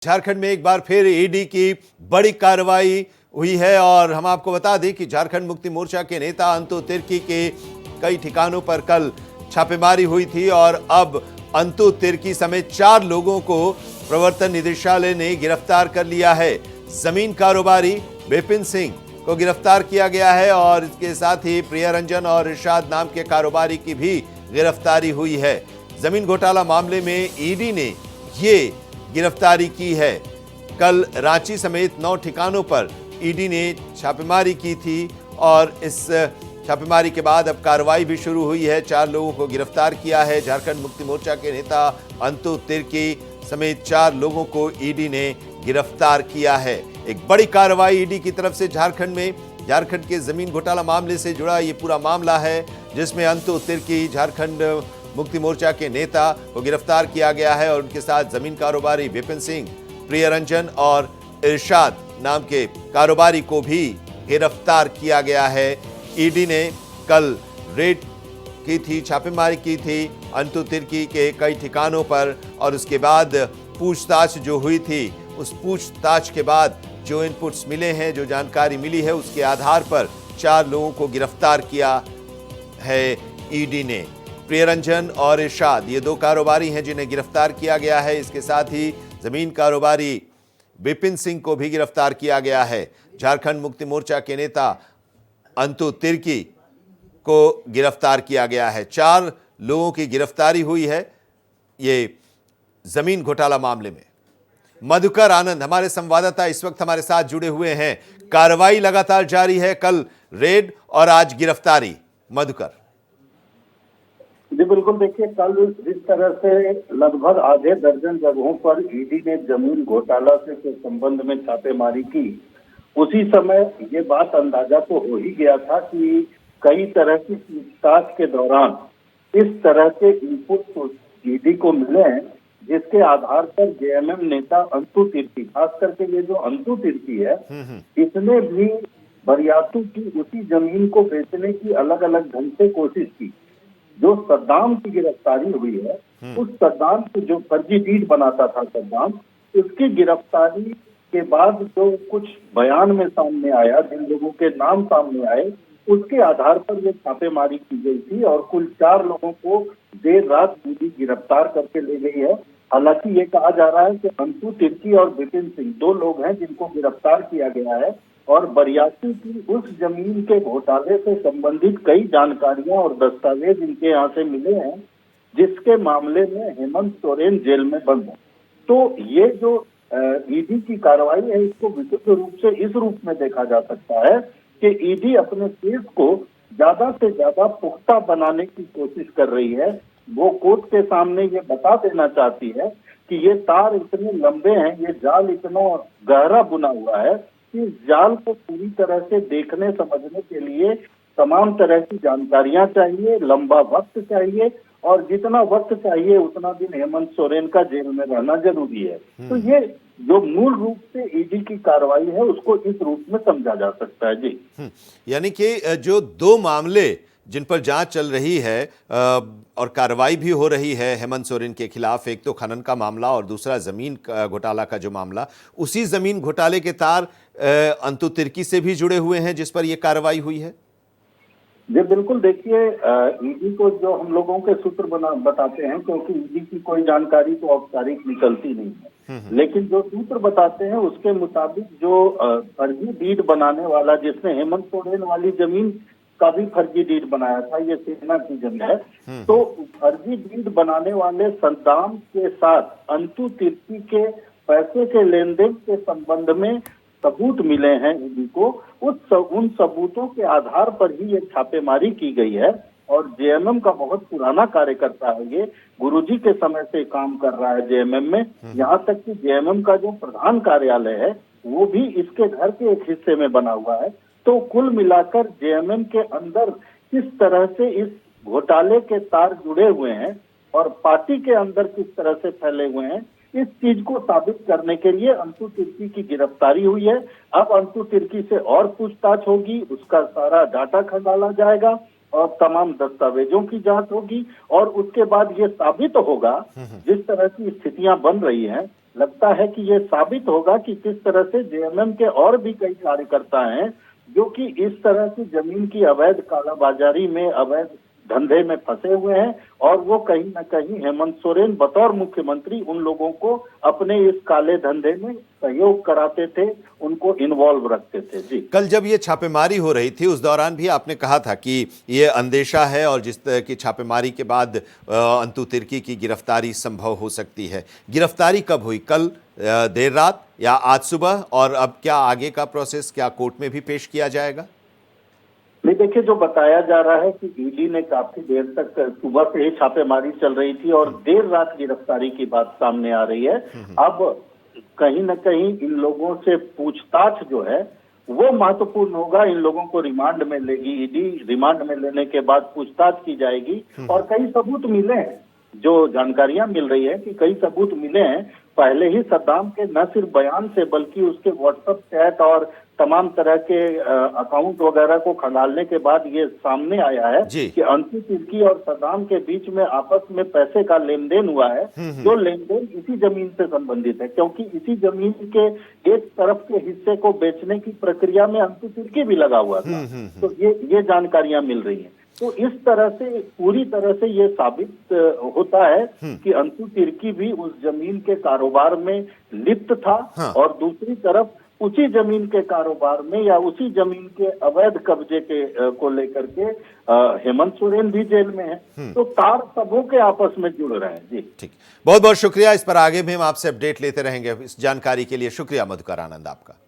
झारखंड में एक बार फिर ईडी की बड़ी कार्रवाई हुई है और हम आपको बता दें कि झारखंड मुक्ति मोर्चा के नेता अंतु तिर्की के कई ठिकानों पर कल छापेमारी हुई थी और अब अंतु तिर्की समेत 4 लोगों को प्रवर्तन निदेशालय ने गिरफ्तार कर लिया है। जमीन कारोबारी विपिन सिंह को गिरफ्तार किया गया है और इसके साथ ही प्रियरंजन और इरशाद नाम के कारोबारी की भी गिरफ्तारी हुई है। जमीन घोटाला मामले में ईडी ने ये गिरफ्तारी की है। कल रांची समेत 9 ठिकानों पर ईडी ने छापेमारी की थी और इस छापेमारी के बाद अब कार्रवाई भी शुरू हुई है। 4 लोगों को गिरफ्तार किया है। झारखंड मुक्ति मोर्चा के नेता अंतु तिर्की समेत 4 लोगों को ईडी ने गिरफ्तार किया है। एक बड़ी कार्रवाई ईडी की तरफ से झारखंड में। झारखंड के जमीन घोटाला मामले से जुड़ा ये पूरा मामला है जिसमें अंतु तिर्की झारखंड मुक्ति मोर्चा के नेता को गिरफ्तार किया गया है और उनके साथ जमीन कारोबारी विपिन सिंह, प्रियरंजन और इरशाद नाम के कारोबारी को भी गिरफ्तार किया गया है। ईडी ने कल रेड की थी, छापेमारी की थी अंतु तिर्की के कई ठिकानों पर और उसके बाद पूछताछ जो हुई थी, उस पूछताछ के बाद जो इनपुट्स मिले हैं, जो जानकारी मिली है, उसके आधार पर 4 लोगों को गिरफ्तार किया है ईडी ने। प्रियरंजन और इरशाद ये 2 कारोबारी हैं जिन्हें गिरफ्तार किया गया है। इसके साथ ही जमीन कारोबारी विपिन सिंह को भी गिरफ्तार किया गया है। झारखंड मुक्ति मोर्चा के नेता अंतु तिर्की को गिरफ्तार किया गया है। 4 लोगों की गिरफ्तारी हुई है ये जमीन घोटाला मामले में। मधुकर आनंद हमारे संवाददाता इस वक्त हमारे साथ जुड़े हुए हैं। कार्रवाई लगातार जारी है, कल रेड और आज गिरफ्तारी। मधुकर जी बिल्कुल, देखिए कल जिस तरह से लगभग आधे दर्जन जगहों पर ईडी ने जमीन घोटाला से संबंध में छापेमारी की, उसी समय ये बात अंदाजा तो हो ही गया था कि कई तरह की पूछताछ के दौरान इस तरह के इनपुट ईडी को मिले हैं जिसके आधार पर जेएमएम नेता अंतु तिर्की, खास करके ये जो अंतु तिर्की है, इसने भी बरियातू की उसी जमीन को बेचने की अलग अलग ढंग से कोशिश की। जो सद्दाम की गिरफ्तारी हुई है, उस सद्दाम को जो फर्जी डीड बनाता था सद्दाम, उसकी गिरफ्तारी के बाद जो कुछ बयान में सामने आया, जिन लोगों के नाम सामने आए, उसके आधार पर ये छापेमारी की गई थी और कुल 4 लोगों को देर रात ईडी गिरफ्तार करके ले गई है। हालांकि ये कहा जा रहा है कि अंतु तिर्की और विपिन सिंह 2 लोग हैं जिनको गिरफ्तार किया गया है और बरियातू की उस जमीन के घोटाले से संबंधित कई जानकारियां और दस्तावेज इनके यहाँ से मिले हैं जिसके मामले में हेमंत सोरेन जेल में बंद है। तो ये जो ईडी की कार्रवाई है, इसको विशुद्ध रूप से इस रूप में देखा जा सकता है कि ईडी अपने केस को ज्यादा से ज्यादा पुख्ता बनाने की कोशिश कर रही है। वो कोर्ट के सामने ये बता देना चाहती है कि ये तार इतने लंबे हैं, ये जाल इतना गहरा बुना हुआ है कि इस जाल को पूरी तरह से देखने समझने के लिए तमाम तरह की जानकारियां चाहिए, लंबा वक्त चाहिए और जितना वक्त चाहिए उतना दिन हेमंत सोरेन का जेल में रहना जरूरी है। तो ये जो मूल रूप से ईडी की कार्रवाई है उसको इस रूप में समझा जा सकता है। जी, यानी कि जो 2 मामले जिन पर जांच चल रही है और कार्रवाई भी हो रही है हेमंत सोरेन के खिलाफ, एक तो खनन का मामला और दूसरा जमीन घोटाला का जो मामला, उसी जमीन घोटाले के तार अंतु तिर्की से भी जुड़े हुए हैं जिस पर यह कार्रवाई हुई है। जी बिल्कुल, देखिए ईडी को जो हम लोगों के सूत्र बताते हैं, क्योंकि ईडी की कोई जानकारी तो औपचारिक निकलती नहीं है, लेकिन जो सूत्र बताते हैं उसके मुताबिक जो फर्जी डीड बनाने वाला, जिसने हेमंत सोरेन वाली जमीन का भी फर्जी डीड बनाया था, ये सेना की जमीन है, तो फर्जी डीड बनाने वाले सद्दाम के साथ अंतु तिर्की के पैसे के लेन देन के संबंध में सबूत मिले हैं ईडी को। उन सबूतों के आधार पर ही ये छापेमारी की गई है और जेएमएम का बहुत पुराना कार्यकर्ता है, ये गुरुजी के समय से काम कर रहा है जेएमएम में। यहाँ तक कि जेएमएम का जो प्रधान कार्यालय है वो भी इसके घर के एक हिस्से में बना हुआ है। तो कुल मिलाकर जेएमएम के अंदर किस तरह से इस घोटाले के तार जुड़े हुए हैं और पार्टी के अंदर किस तरह से फैले हुए हैं, इस चीज को साबित करने के लिए अंतु तिर्की की गिरफ्तारी हुई है। अब अंतु तिर्की से और पूछताछ होगी, उसका सारा डाटा खंगाला जाएगा और तमाम दस्तावेजों की जांच होगी और उसके बाद ये साबित होगा, जिस तरह की स्थितियां बन रही हैं लगता है कि ये साबित होगा कि किस तरह से जेएमएम के और भी कई कार्यकर्ता हैं जो कि इस तरह की जमीन की अवैध कालाबाजारी में, अवैध धंधे में फंसे हुए हैं, और वो कहीं ना कहीं हेमंत सोरेन बतौर मुख्यमंत्री उन लोगों को अपने इस काले धंधे में सहयोग कराते थे, उनको इन्वॉल्व रखते थे। जी, कल जब ये छापेमारी हो रही थी उस दौरान भी आपने कहा था कि ये अंदेशा है और जिस तरह की छापेमारी के बाद अंतु तिर्की की गिरफ्तारी संभव हो सकती है। गिरफ्तारी कब हुई? कल देर रात या आज सुबह? और अब क्या आगे का प्रोसेस, क्या कोर्ट में भी पेश किया जाएगा? नहीं, देखिए, जो बताया जा रहा है कि ईडी ने काफी देर तक, सुबह से ही छापेमारी चल रही थी और देर रात गिरफ्तारी की बात सामने आ रही है। अब कहीं न कहीं इन लोगों से पूछताछ जो है वो महत्वपूर्ण होगा। इन लोगों को रिमांड में लेगी ईडी, रिमांड में लेने के बाद पूछताछ की जाएगी और कई सबूत मिले हैं। जो जानकारियां मिल रही है कि कई सबूत मिले हैं पहले ही सद्दाम के, न सिर्फ बयान से बल्कि उसके व्हाट्सएप चैट और तमाम तरह के अकाउंट वगैरह को खंगालने के बाद ये सामने आया है कि अंतु तिर्की और सद्दाम के बीच में आपस में पैसे का लेन देन हुआ है, जो लेन देन इसी जमीन से संबंधित है, क्योंकि इसी जमीन के एक तरफ के हिस्से को बेचने की प्रक्रिया में अंतु तिर्की भी लगा हुआ था। तो ये जानकारियां मिल रही है। तो इस तरह से पूरी तरह से ये साबित होता है कि अंतु तिर्की भी उस जमीन के कारोबार में लिप्त था। और दूसरी तरफ उसी जमीन के कारोबार में या उसी जमीन के अवैध कब्जे के को लेकर के हेमंत सोरेन भी जेल में है। तो तार सबों के आपस में जुड़ रहे हैं। जी ठीक, बहुत बहुत शुक्रिया। इस पर आगे भी हम आपसे अपडेट लेते रहेंगे। इस जानकारी के लिए शुक्रिया मधुकर आनंद आपका।